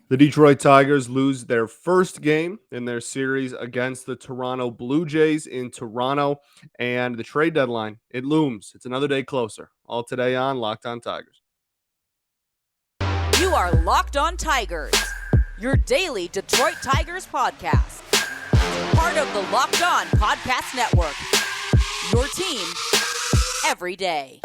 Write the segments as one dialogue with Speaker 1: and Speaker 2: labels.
Speaker 1: The Detroit Tigers lose their first game in their series against the Toronto Blue Jays in Toronto, and the trade deadline, it looms. It's another day closer. All today on Locked On Tigers.
Speaker 2: You are Locked On Tigers, your daily Detroit Tigers podcast. Part of the Locked On Podcast Network, your team every day.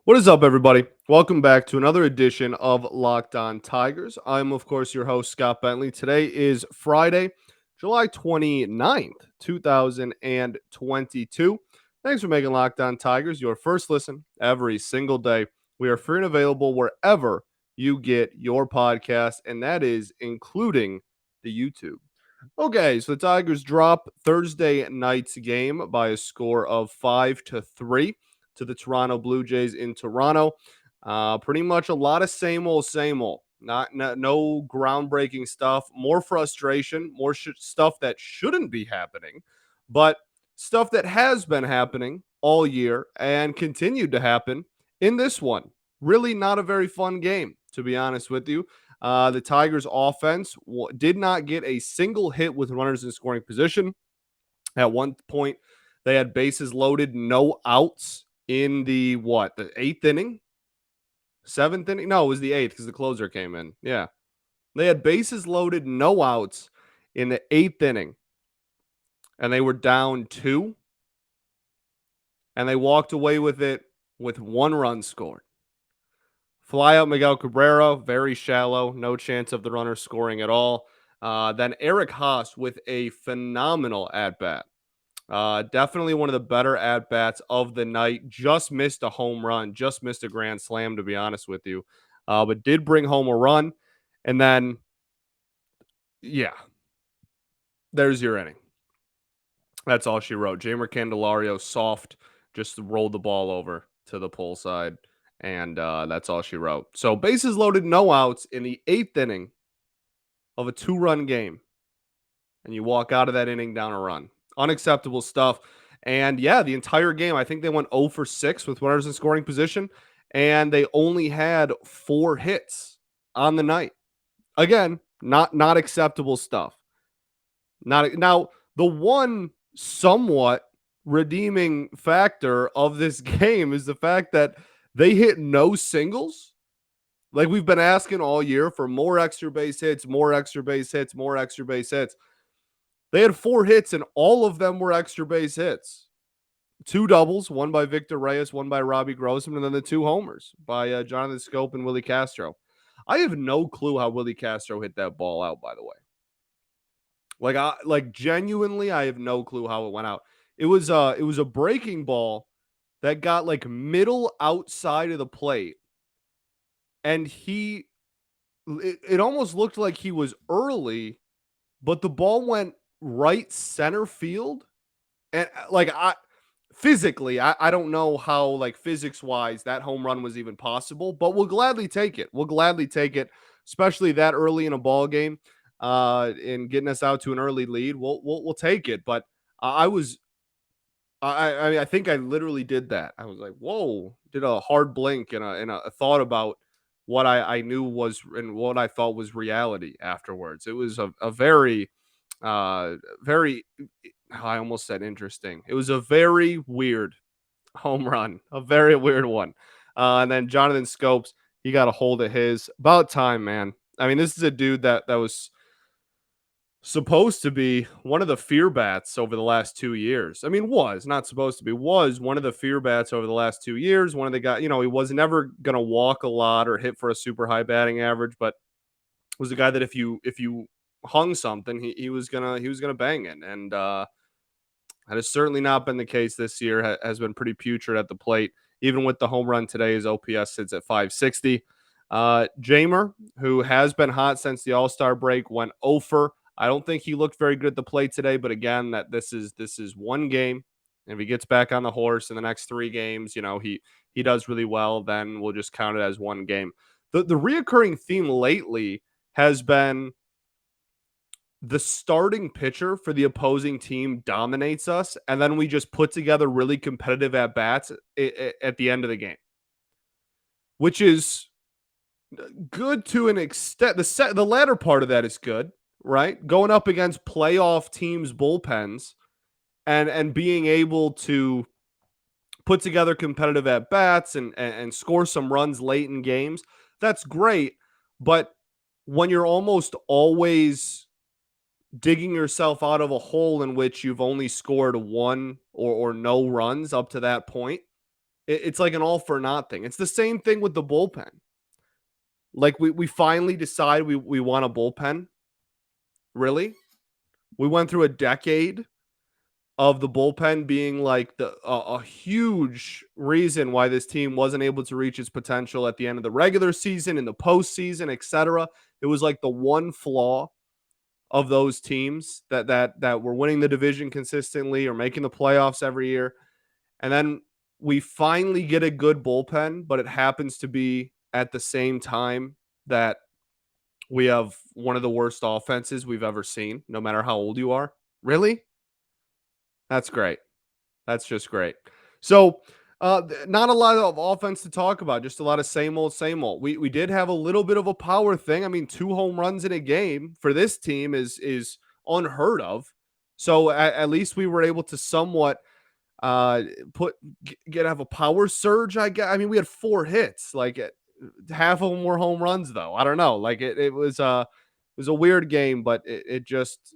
Speaker 1: What is up, everybody? Welcome back to another edition of Locked On Tigers. I'm, of course, your host, Scott Bentley. Today is Friday, July 29th, 2022. Thanks for making Locked On Tigers your first listen every single day. We are free and available wherever you get your podcast, and that is including the YouTube. Okay, so the Tigers drop Thursday night's game by a score of 5-3 to the Toronto Blue Jays in Toronto. Pretty much a lot of same old, same old. No groundbreaking stuff. More frustration. More stuff that shouldn't be happening, but stuff that has been happening all year and continued to happen in this one. Really, not a very fun game, to be honest with you. The Tigers' offense did not get a single hit with runners in scoring position. At one point, they had bases loaded, no outs in the eighth inning, seventh inning? No, it was the eighth because the closer came in. Yeah, they had bases loaded, no outs in the eighth inning, and they were down 2, and they walked away with it with 1 run scored. Fly out Miguel Cabrera, very shallow, no chance of the runner scoring at all. Then Eric Haas with a phenomenal at bat. Definitely one of the better at bats of the night. Just missed a home run, just missed a grand slam, to be honest with you, but did bring home a run. And then, yeah, there's your inning. That's all she wrote. Jeimer Candelario, soft, just rolled the ball over to the pull side. And that's all she wrote. So bases loaded, no outs in the 8th inning of a 2-run game. And you walk out of that inning down a run. Unacceptable stuff. And yeah, the entire game, I think they went 0 for 6 with runners in scoring position. And they only had 4 hits on the night. Again, not acceptable stuff. Now, the one somewhat redeeming factor of this game is the fact that they hit no singles. Like we've been asking all year for more extra base hits, more extra base hits, more extra base hits. They had 4 hits and all of them were extra base hits. 2 doubles, one by Victor Reyes, one by Robbie Grossman, and then the 2 homers by Jonathan Schoop and Willie Castro. I have no clue how Willie Castro hit that ball out, by the way. Genuinely, I have no clue how it went out. It was a breaking ball that got like middle outside of the plate, and it almost looked like he was early, but the ball went right center field, and I don't know how, like, physics wise that home run was even possible, but we'll gladly take it. We'll gladly take it, especially that early in a ball game. In getting us out to an early lead, we'll take it. But I think I literally did that. I was like, whoa, did a hard blink and a thought about what I knew was and what I thought was reality afterwards. It was a very, very, I almost said interesting. It was a very weird home run, a very weird one. And then Jonathan Scopes, he got a hold of his. About time, man. I mean, this is a dude that was supposed to be one of the fear bats over the last 2 years. I mean, was not supposed to be, was one of the fear bats over the last 2 years. One of the guys, he was never going to walk a lot or hit for a super high batting average, but was a guy that if you hung something, he was gonna bang it. And that has certainly not been the case this year. Has been pretty putrid at the plate. Even with the home run today, his OPS sits at 560. Jeimer, who has been hot since the All-Star break, went 0 for. I don't think he looked very good at the plate today, but again, that this is one game. And if he gets back on the horse in the next 3 games, he does really well, then we'll just count it as one game. The reoccurring theme lately has been the starting pitcher for the opposing team dominates us, and then we just put together really competitive at bats at the end of the game, which is good to an extent. The latter part of that is good, right? Going up against playoff teams' bullpens and being able to put together competitive at bats and score some runs late in games, that's great. But when you're almost always digging yourself out of a hole in which you've only scored one or no runs up to that point, it's like an all for naught thing. It's the same thing with the bullpen. Like we finally decide we want a bullpen. Really? We went through a decade of the bullpen being like a huge reason why this team wasn't able to reach its potential at the end of the regular season, in the postseason, etc. It was like the one flaw of those teams that were winning the division consistently or making the playoffs every year. And then we finally get a good bullpen, but it happens to be at the same time that we have one of the worst offenses we've ever seen, no matter how old you are. Really? That's great. That's just great. So, not a lot of offense to talk about, just a lot of same old, same old. We did have a little bit of a power thing. I mean, 2 home runs in a game for this team is unheard of. So at least we were able to somewhat put get have a power surge. I guess. I mean, we had 4 hits. Like half of them were home runs, though. I don't know. Like it was a weird game, but it just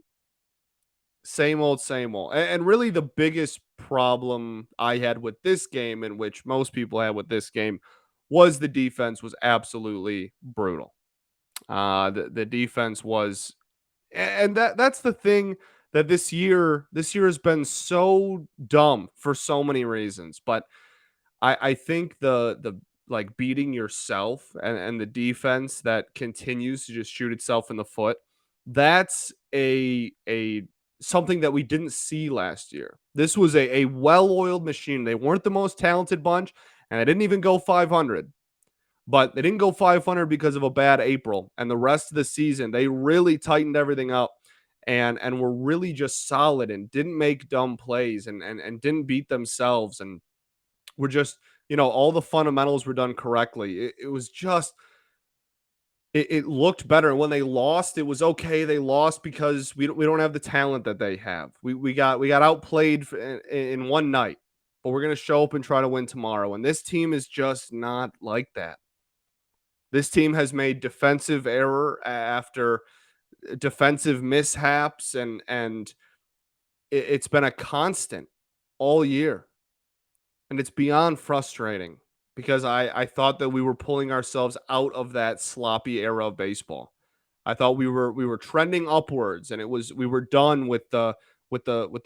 Speaker 1: same old, same old. And really, the biggest problem I had with this game, and which most people had with this game, was the defense was absolutely brutal. The defense was, and that's the thing that this year has been so dumb for so many reasons. But I think the like beating yourself and the defense that continues to just shoot itself in the foot, that's a something that we didn't see last year. This was a well-oiled machine. They weren't the most talented bunch, and they didn't even go 500. But they didn't go 500 because of a bad April. And the rest of the season, they really tightened everything up and were really just solid and didn't make dumb plays and didn't beat themselves. And were just, all the fundamentals were done correctly. It was just, it looked better. And when they lost, it was okay. They lost because we don't have the talent that they have. We got outplayed in one night, but we're going to show up and try to win tomorrow. And this team is just not like that. This team has made defensive error after defensive mishaps, and it's been a constant all year. And it's beyond frustrating because I thought that we were pulling ourselves out of that sloppy era of baseball. I thought we were trending upwards, and we were done with the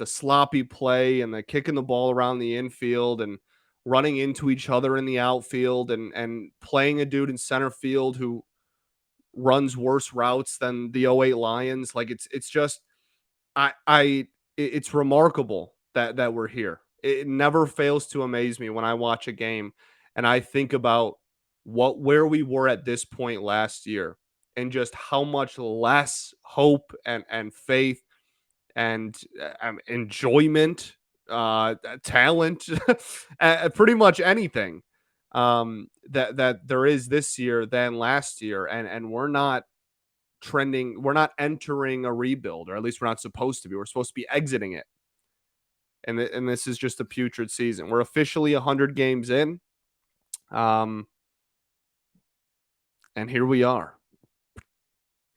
Speaker 1: sloppy play and the kicking the ball around the infield and running into each other in the outfield and playing a dude in center field who runs worse routes than the '08 Lions. Like it's just it's remarkable that we're here. It never fails to amaze me when I watch a game and I think about where we were at this point last year and just how much less hope and faith and enjoyment, talent, pretty much anything that there is this year than last year, and we're not trending. We're not entering a rebuild, or at least we're not supposed to be. We're supposed to be exiting it, and this is just a putrid season. We're officially 100 games in, and here we are.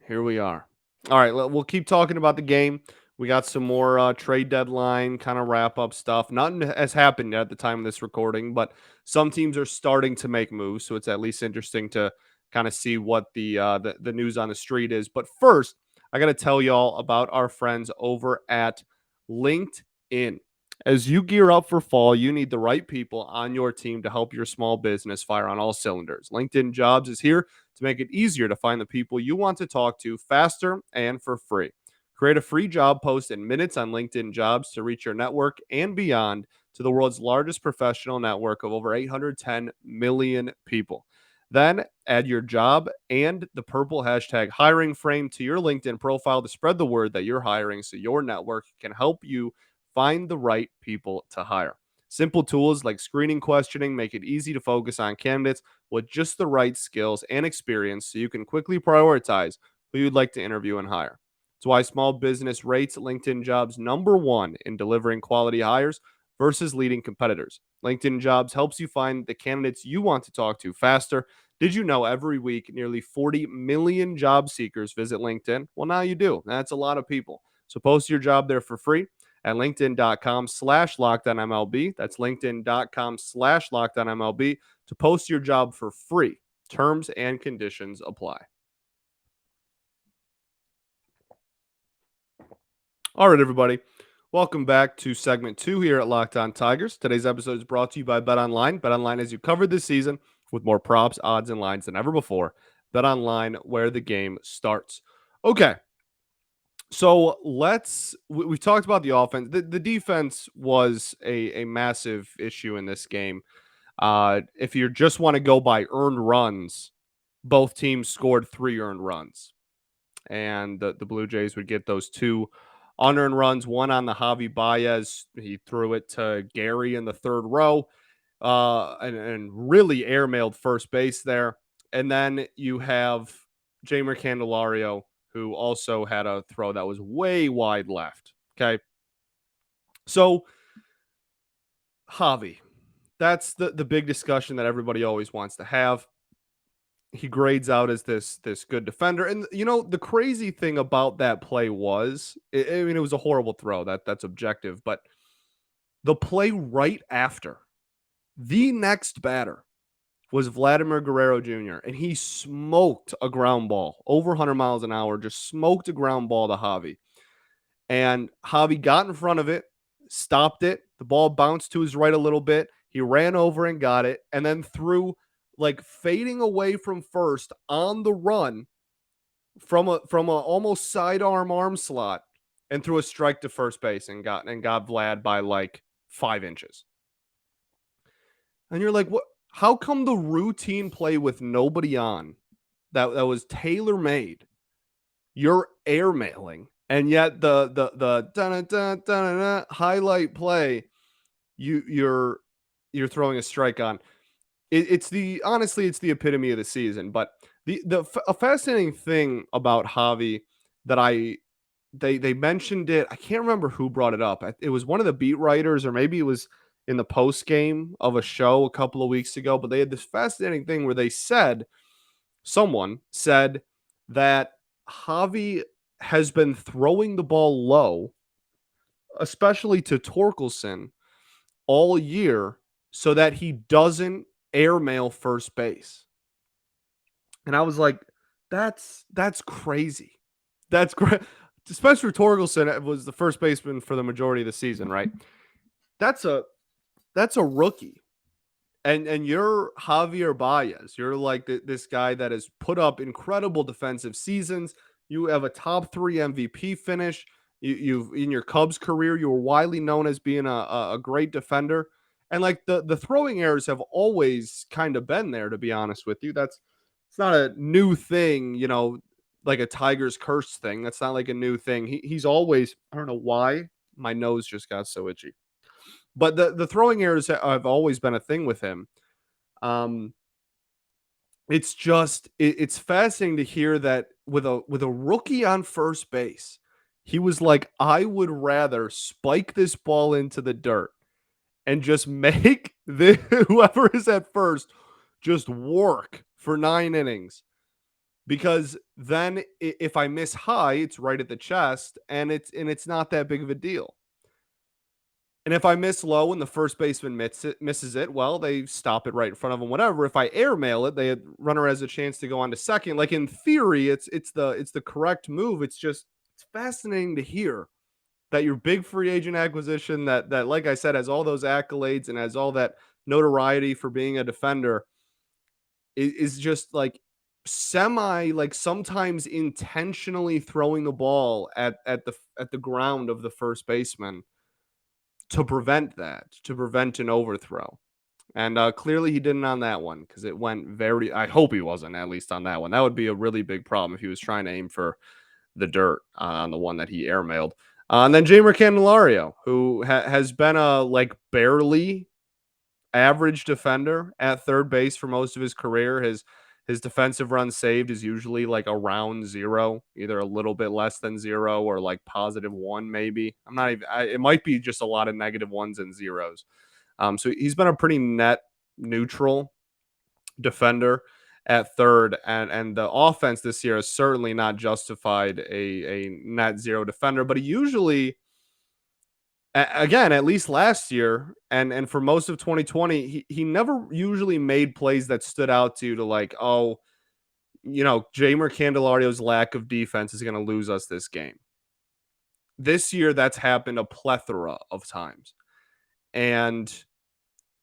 Speaker 1: Here we are. All right, we'll keep talking about the game. We got some more trade deadline kind of wrap up stuff. Nothing has happened yet at the time of this recording, but some teams are starting to make moves, so it's at least interesting to kind of see what the news on the street is. But first, I got to tell y'all about our friends over at LinkedIn. As you gear up for fall, you need the right people on your team to help your small business fire on all cylinders. LinkedIn Jobs is here to make it easier to find the people you want to talk to faster and for free. Create a free job post in minutes on LinkedIn Jobs to reach your network and beyond to the world's largest professional network of over 810 million people. Then add your job and the purple hashtag hiring frame to your LinkedIn profile to spread the word that you're hiring so your network can help you find the right people to hire. Simple tools like screening questioning make it easy to focus on candidates with just the right skills and experience so you can quickly prioritize who you'd like to interview and hire. It's why small business rates LinkedIn Jobs number one in delivering quality hires versus leading competitors. LinkedIn Jobs helps you find the candidates you want to talk to faster. Did you know every week nearly 40 million job seekers visit LinkedIn? Well, now you do. That's a lot of people. So post your job there for free at linkedin.com/lockedonmlb. That's linkedin.com/lockedonmlb to post your job for free. Terms and conditions apply. All right, everybody. Welcome back to segment 2 here at Locked On Tigers. Today's episode is brought to you by BetOnline. BetOnline has you covered this season with more props, odds, and lines than ever before. BetOnline, where the game starts. Okay, so we've talked about the offense. The defense was a massive issue in this game. If you just want to go by earned runs, both teams scored 3 earned runs. And the Blue Jays would get those 2 unearned runs, one on the Javi Baez. He threw it to Gary in the third row and really airmailed first base there. And then you have Jeimer Candelario, who also had a throw that was way wide left. Okay. So, Javi, that's the big discussion that everybody always wants to have. He grades out as this good defender. And the crazy thing about that play was, I mean, it was a horrible throw. That's objective, but the play right after, the next batter was Vladimir Guerrero Jr. and he smoked a ground ball over 100 miles an hour, just smoked a ground ball to Javi. And Javi got in front of it, stopped it. The ball bounced to his right a little bit. He ran over and got it, and then threw, like, fading away from first on the run from a almost sidearm arm slot, and threw a strike to first base and got Vlad by like 5 inches. And you're like, what? How come the routine play with nobody on that was tailor made, you're airmailing, and yet the highlight play you're throwing a strike on? It's the epitome of the season. But a fascinating thing about Javi that they mentioned it. I can't remember who brought it up. It was one of the beat writers, or maybe it was in the post game of a show a couple of weeks ago. But they had this fascinating thing where someone said that Javi has been throwing the ball low, especially to Torkelson, all year, so that he doesn't airmail first base. And I was like, that's crazy. That's great. Spencer Torkelson was the first baseman for the majority of the season, right? That's a rookie. And you're Javier Baez. You're like this guy that has put up incredible defensive seasons. You have a top 3 MVP finish. You've in your Cubs career, you were widely known as being a great defender. And like the throwing errors have always kind of been there, to be honest with you. It's not a new thing, like a Tigers curse thing. That's not like a new thing. He's always, I don't know why my nose just got so itchy. But the throwing errors have always been a thing with him. It's fascinating to hear that with a rookie on first base, he was like, I would rather spike this ball into the dirt and just make whoever is at first just work for 9 innings. Because then if I miss high, it's right at the chest, and it's not that big of a deal. And if I miss low and the first baseman misses it, well, they stop it right in front of him, whatever. If I airmail it, the runner has a chance to go on to second. Like, in theory, it's the correct move. It's fascinating to hear that your big free agent acquisition that like I said, has all those accolades and has all that notoriety for being a defender is just like sometimes intentionally throwing the ball at the ground of the first baseman to prevent an overthrow. And clearly he didn't on that one because it went very. I hope he wasn't at least on that one. That would be a really big problem if he was trying to aim for the dirt on the one that he airmailed. And then Jamer Candelario, who has been a like barely average defender at third base for most of his career. His defensive run saved is usually like around zero, either a little bit less than zero or like +1 maybe. I'm not even. It might be just a lot of -1s and zeros. So he's been a pretty net neutral defender at third, and the offense this year has certainly not justified a net zero defender, but he usually again, at least last year and for most of 2020, he never usually made plays that stood out to like, oh, Jamer Candelario's lack of defense is going to lose us this game. This year, that's happened a plethora of times, and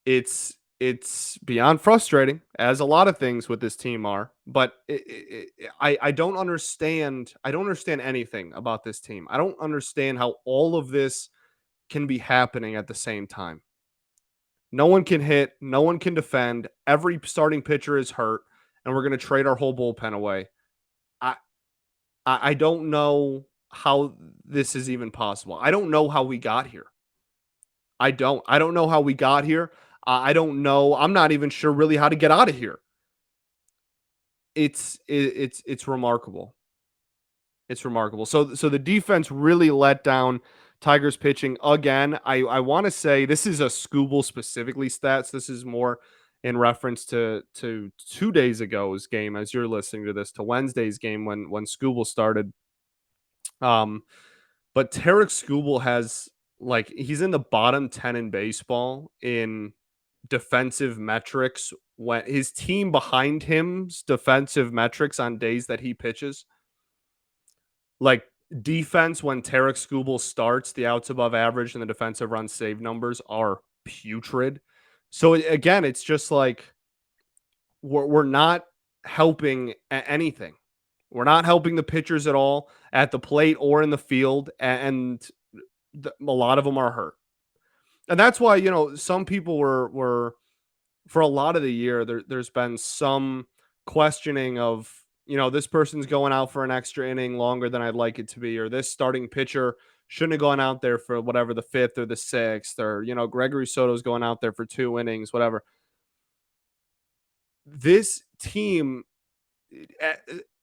Speaker 1: it's beyond frustrating, as a lot of things with this team are. But I don't understand. I don't understand anything about this team. I don't understand how all of this can be happening at the same time. No one can hit, no one can defend. Every starting pitcher is hurt, and we're going to trade our whole bullpen away. I I don't know how this is even possible. I don't know how we got here. I don't know how we got here. I don't know. I'm not even sure really how to get out of here. It's remarkable. It's remarkable. So the defense really let down Tigers pitching again. I want to say this is a Scooble specifically stats. This is more in reference to 2 days ago's game as you're listening to this, to Wednesday's game when Scooble started. But Tarek Skubal has like he's in the bottom 10 in baseball in defensive metrics when his team behind him's defensive metrics on days that he pitches. Like defense when Tarek Skubal starts, the outs above average and the defensive run save numbers are putrid. So again, it's just like we're not helping anything. We're not helping the pitchers at all at the plate or in the field, and a lot of them are hurt. And that's why, some people were for a lot of the year there's been some questioning of, this person's going out for an extra inning longer than I'd like it to be, or this starting pitcher shouldn't have gone out there for whatever the fifth or the sixth, or Gregory Soto's going out there for 2 innings, whatever. This team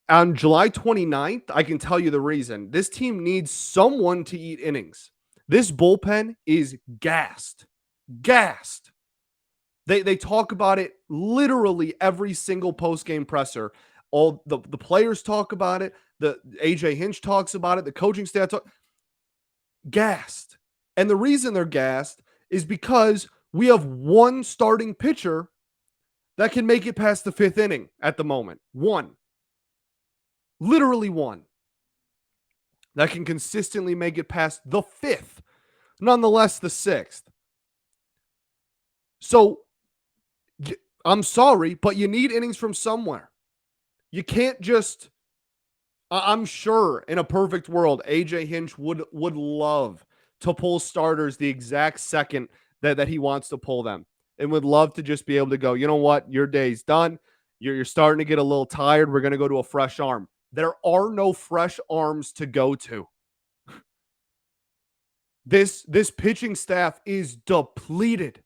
Speaker 1: on July 29th, I can tell you the reason. This team needs someone to eat innings. This bullpen is gassed. Gassed. They talk about it literally every single post-game presser. All the players talk about it. The AJ Hinch talks about it. The coaching staff gassed. And the reason they're gassed is because we have one starting pitcher that can make it past the fifth inning at the moment. One. Literally one. That can consistently make it past the fifth. Nonetheless, the sixth. So, I'm sorry, but you need innings from somewhere. You can't just... I'm sure in a perfect world, AJ Hinch would love to pull starters the exact second that he wants to pull them, and would love to just be able to go, you know what, your day's done. You're starting to get a little tired. We're going to go to a fresh arm. There are no fresh arms to go to. This pitching staff is depleted.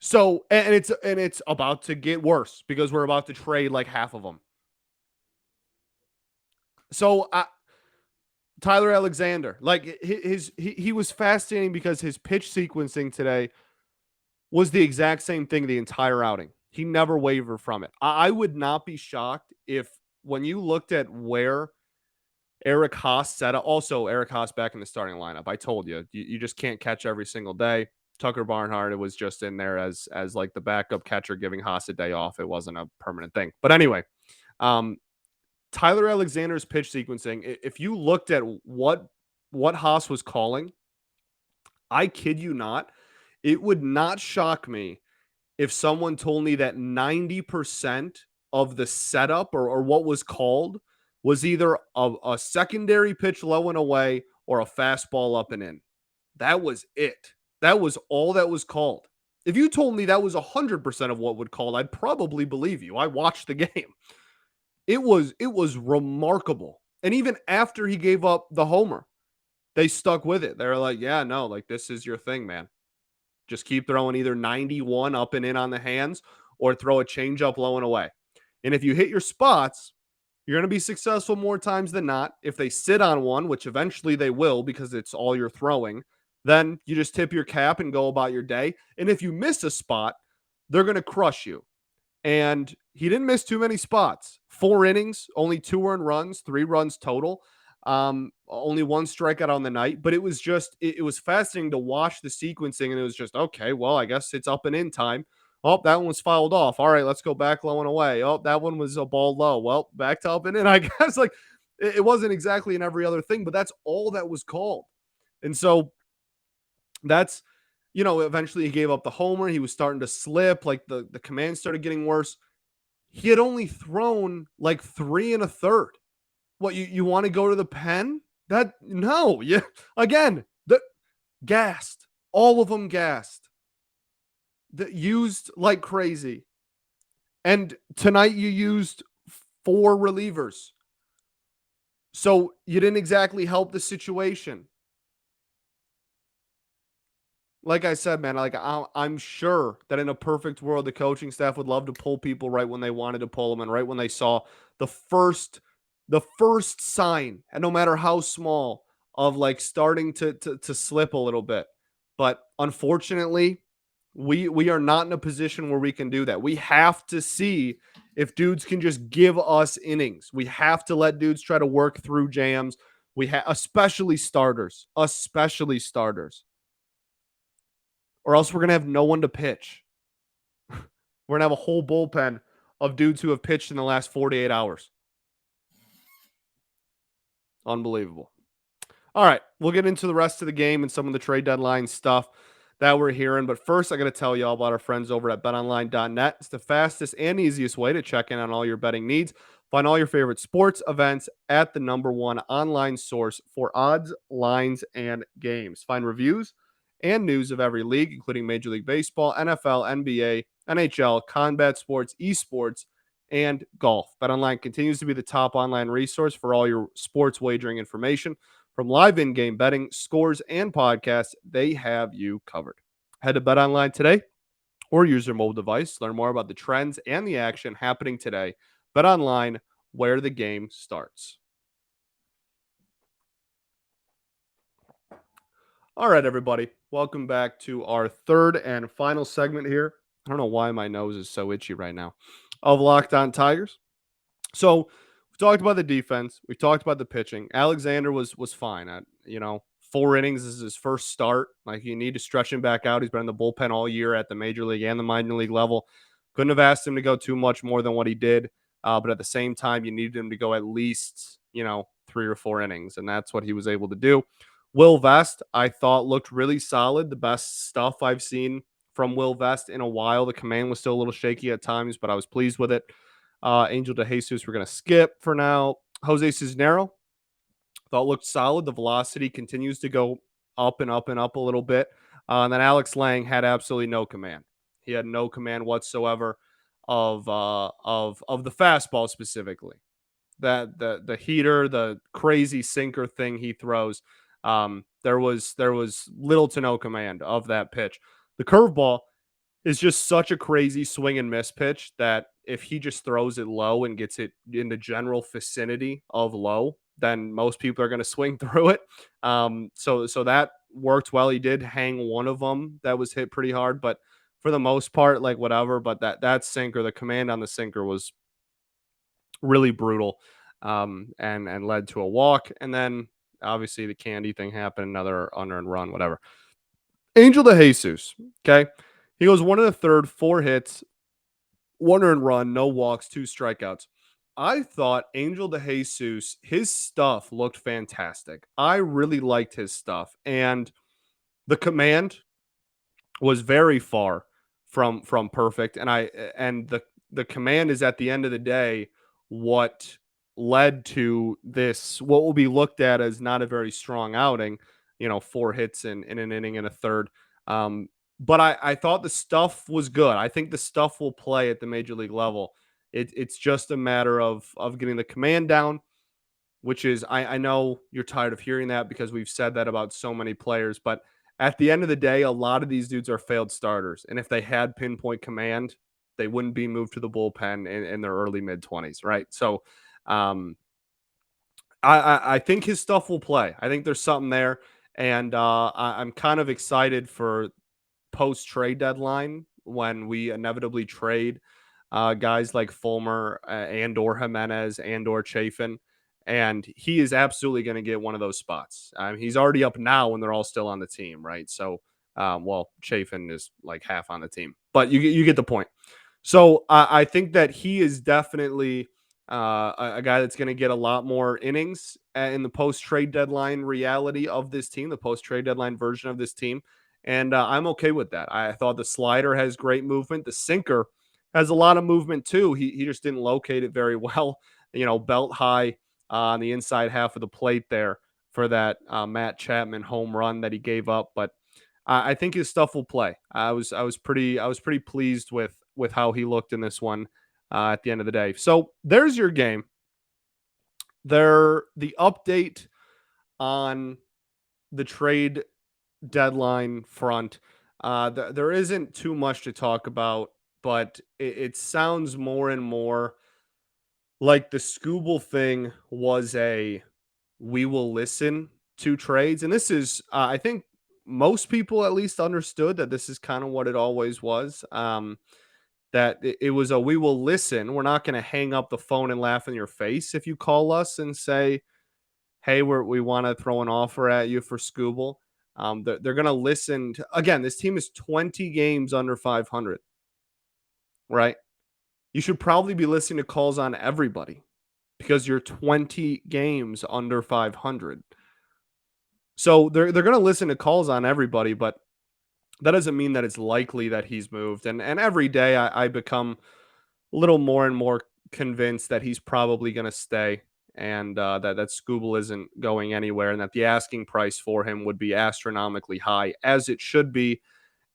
Speaker 1: So, and it's about to get worse because we're about to trade like half of them. So, Tyler Alexander, like he was fascinating because his pitch sequencing today was the exact same thing the entire outing. He never wavered from it. I would not be shocked if, when you looked at where Eric Haas set up, also Eric Haas back in the starting lineup. I told you, you just can't catch every single day. Tucker Barnhart was just in there as like the backup catcher, giving Haas a day off. It wasn't a permanent thing. But anyway, Tyler Alexander's pitch sequencing, if you looked at what Haas was calling, I kid you not, it would not shock me if someone told me that 90% of the setup or what was called was either a secondary pitch low and away or a fastball up and in. That was it. That was all that was called. If you told me that was 100% of what would call, I'd probably believe you. I watched the game. It was remarkable. And even after he gave up the homer, they stuck with it. They're like, yeah, no, like this is your thing, man. Just keep throwing either 91 up and in on the hands or throw a changeup low and away. And if you hit your spots, you're going to be successful more times than not. If they sit on one, which eventually they will because it's all you're throwing, then you just tip your cap and go about your day. And if you miss a spot, they're going to crush you. And he didn't miss too many spots. 4 innings, only 2 earned runs, 3 runs total. Only 1 strikeout on the night, but it was just it was fascinating to watch the sequencing, and it was just okay. Well, I guess it's up and in time. Oh, that one was fouled off. All right, let's go back low and away. Oh, that one was a ball low. Well, back to up and in. I guess like it wasn't exactly in every other thing, but that's all that was called. And so that's eventually he gave up the homer. He was starting to slip. Like the command started getting worse. He had only thrown like 3 and a third. What you want to go to the pen? That no, yeah. Again, the gassed. All of them gassed. Used like crazy. And tonight you used 4 relievers. So you didn't exactly help the situation. Like I said, man, like I'm sure that in a perfect world, the coaching staff would love to pull people right when they wanted to pull them and right when they saw the first the first sign, and no matter how small, of like starting to slip a little bit. But unfortunately, we are not in a position where we can do that. We have to see if dudes can just give us innings. We have to let dudes try to work through jams. We have especially starters, or else we're going to have no one to pitch. We're going to have a whole bullpen of dudes who have pitched in the last 48 hours. Unbelievable. All right, we'll get into the rest of the game and some of the trade deadline stuff that we're hearing. But first, I got to tell you all about our friends over at betonline.net. It's the fastest and easiest way to check in on all your betting needs. Find all your favorite sports events at the #1 online source for odds, lines, and games. Find reviews and news of every league, including Major League Baseball, NFL, NBA, NHL, combat sports, esports, and golf. BetOnline continues to be the top online resource for all your sports wagering information. From live in-game betting, scores, and podcasts, they have you covered. Head to BetOnline today or use your mobile device to learn more about the trends and the action happening today. BetOnline, where the game starts. All right, everybody. Welcome back to our third and final segment here. I don't know why my nose is so itchy right now. Of Locked On Tigers. So we talked about the defense. We talked about the pitching. Alexander was fine. 4 innings is his first start. Like, you need to stretch him back out. He's been in the bullpen all year at the major league and the minor league level. Couldn't have asked him to go too much more than what he did. But at the same time, you needed him to go at least, 3 or 4 innings. And that's what he was able to do. Will Vest, I thought, looked really solid. The best stuff I've seen from Will Vest in a while. The command was still a little shaky at times, but I was pleased with it. Angel DeJesus, we're going to skip for now. Jose Cisnero, thought looked solid. The velocity continues to go up and up and up a little bit. And then Alex Lang had absolutely no command. He had no command whatsoever of the fastball specifically. That the heater, the crazy sinker thing he throws. There was little to no command of that pitch. The curveball is just such a crazy swing and miss pitch that if he just throws it low and gets it in the general vicinity of low, then most people are going to swing through it. So that worked well. He did hang one of them that was hit pretty hard, but for the most part, like whatever. But that sinker, the command on the sinker was really brutal, and led to a walk. And then obviously the Candy thing happened, another unearned run, whatever. Angel DeJesus, okay. He goes 1 in the third, 4 hits, 1 earned run, no walks, 2 strikeouts. I thought Angel DeJesus, his stuff looked fantastic. I really liked his stuff, and the command was very far from perfect. And the command is, at the end of the day, what led to this, what will be looked at as not a very strong outing. 4 hits in an inning and a third. But I thought the stuff was good. I think the stuff will play at the major league level. It's just a matter of getting the command down, which is I know you're tired of hearing that because we've said that about so many players, but at the end of the day, a lot of these dudes are failed starters. And if they had pinpoint command, they wouldn't be moved to the bullpen in their early mid-20s, right? So um, I think his stuff will play. I think there's something there. And I'm kind of excited for post trade deadline when we inevitably trade guys like Fulmer and or Jimenez and or Chafin. And he is absolutely going to get one of those spots. He's already up now when they're all still on the team, right? So, well, Chafin is like half on the team, but you get the point. So I think that he is definitely a guy that's going to get a lot more innings in the post trade deadline reality of this team, the post trade deadline version of this team. And I'm okay with that. I thought the slider has great movement. The sinker has a lot of movement too. He just didn't locate it very well. Belt high on the inside half of the plate there for that Matt Chapman home run that he gave up. But I think his stuff will play. I was pretty pleased with how he looked in this one at the end of the day. So there's your game. The update on the trade deadline front. There isn't too much to talk about, but it sounds more and more like the Scooble thing was a we will listen to trades. And this is, I think most people at least understood that this is kind of what it always was. That it was a we will listen. We're not going to hang up the phone and laugh in your face if you call us and say, hey, we want to throw an offer at you for Scooble. They're going to listen to, again, this team is 20 games under 500, right? You should probably be listening to calls on everybody because you're 20 games under 500. So they're going to listen to calls on everybody, but that doesn't mean that it's likely that he's moved. And every day I become a little more and more convinced that he's probably going to stay and that Scooble isn't going anywhere and that the asking price for him would be astronomically high, as it should be.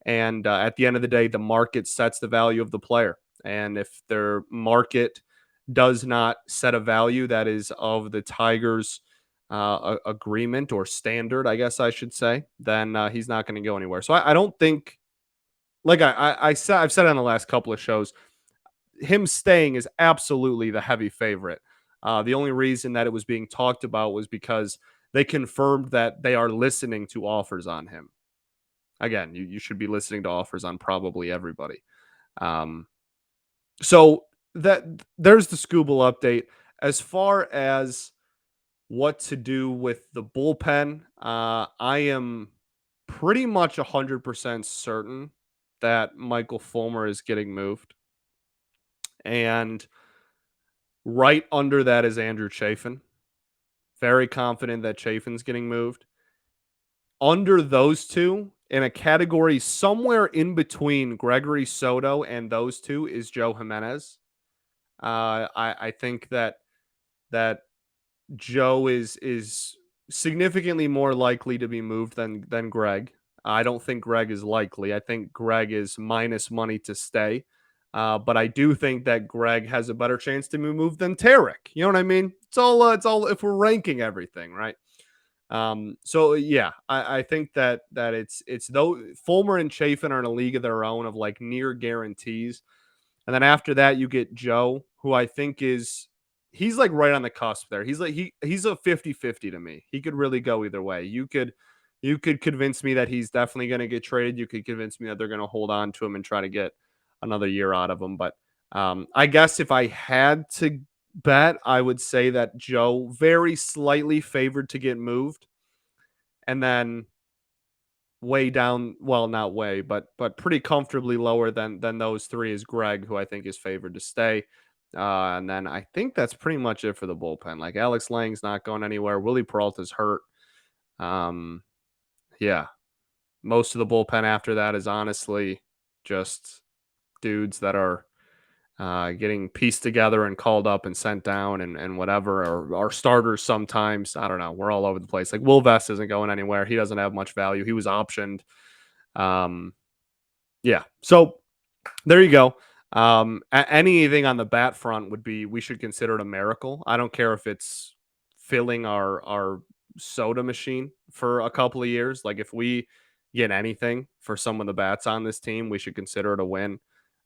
Speaker 1: And at the end of the day, the market sets the value of the player. And if their market does not set a value that is of the Tigers' agreement or standard, I guess I should say, then he's not going to go anywhere. So I don't think, like I've said on the last couple of shows, him staying is absolutely the heavy favorite. The only reason that it was being talked about was because they confirmed that they are listening to offers on him. Again, you should be listening to offers on probably everybody. So that there's the Scooble update. As far as what to do with the bullpen, I am pretty much 100% certain that Michael Fulmer is getting moved. And right under that is Andrew Chafin. Very confident that Chafin's getting moved. Under those two, in a category somewhere in between Gregory Soto and those two, is Joe Jimenez. I think that Joe is significantly more likely to be moved than Greg. I don't think Greg is likely. I think Greg is minus money to stay. But I do think that Greg has a better chance to be moved than Tarek. You know what I mean? It's all if we're ranking everything, right? So yeah, I think that it's though Fulmer and Chafin are in a league of their own of like near guarantees. And then after that, you get Joe, who I think he's like right on the cusp there. He's like he's a 50-50 to me. He could really go either way. You could convince me that he's definitely going to get traded. You could convince me that they're going to hold on to him and try to get another year out of him. But I guess if I had to bet, I would say that Joe very slightly favored to get moved, and then way down, well, not way, but pretty comfortably lower than those three is Greg, who I think is favored to stay. And then I think that's pretty much it for the bullpen. Like Alex Lang's not going anywhere. Willie Peralta's hurt. Um, yeah, most of the bullpen after that is honestly just dudes that are getting pieced together and called up and sent down and whatever, or our starters sometimes. I don't know. We're all over the place. Like Will Vest isn't going anywhere. He doesn't have much value. He was optioned. Um, Yeah. So there you go. Anything on the bat front we should consider it a miracle. I don't care if it's filling our soda machine for a couple of years. Like if we get anything for some of the bats on this team, we should consider it a win.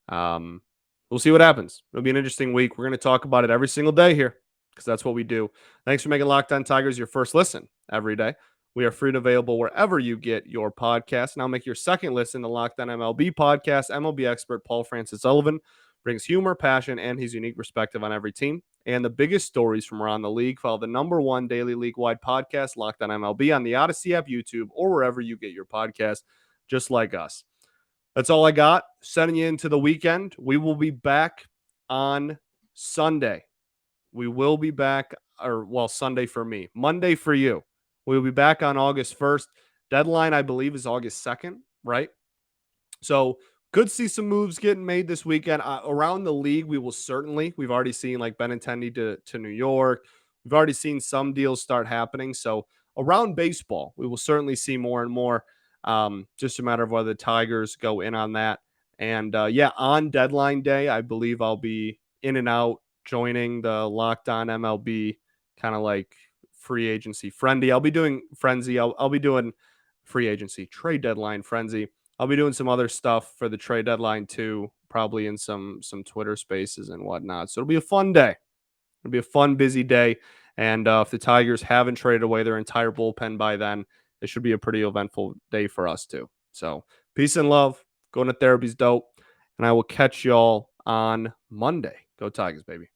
Speaker 1: Um, we'll see what happens. It'll be an interesting week. We're going to talk about it every single day here because that's what we do. Thanks for making Locked On Tigers your first listen every day. We are free and available wherever you get your podcast. Now make your second listen to Locked On MLB podcast. MLB expert Paul Francis Sullivan brings humor, passion, and his unique perspective on every team and the biggest stories from around the league. Follow the #1 daily league-wide podcast, Locked On MLB, on the Odyssey app, YouTube, or wherever you get your podcast, just like us. That's all I got. Sending you into the weekend. We will be back on Sunday. We will be back, Sunday for me, Monday for you. We will be back on August 1st. Deadline, I believe, is August 2nd, right? So could see some moves getting made this weekend. Around the league, we've already seen like Benintendi to New York. We've already seen some deals start happening. So around baseball, we will certainly see more and more. Just a matter of whether the Tigers go in on that. And on deadline day, I believe I'll be in and out joining the Locked On MLB kind of like free agency frenzy. I'll be doing frenzy. I'll be doing free agency trade deadline frenzy. I'll be doing some other stuff for the trade deadline too, probably in some Twitter spaces and whatnot. So it'll be a fun day. It'll be a fun, busy day. And if the Tigers haven't traded away their entire bullpen by then, it should be a pretty eventful day for us too. So peace and love. Going to therapy's dope. And I will catch y'all on Monday. Go Tigers, baby.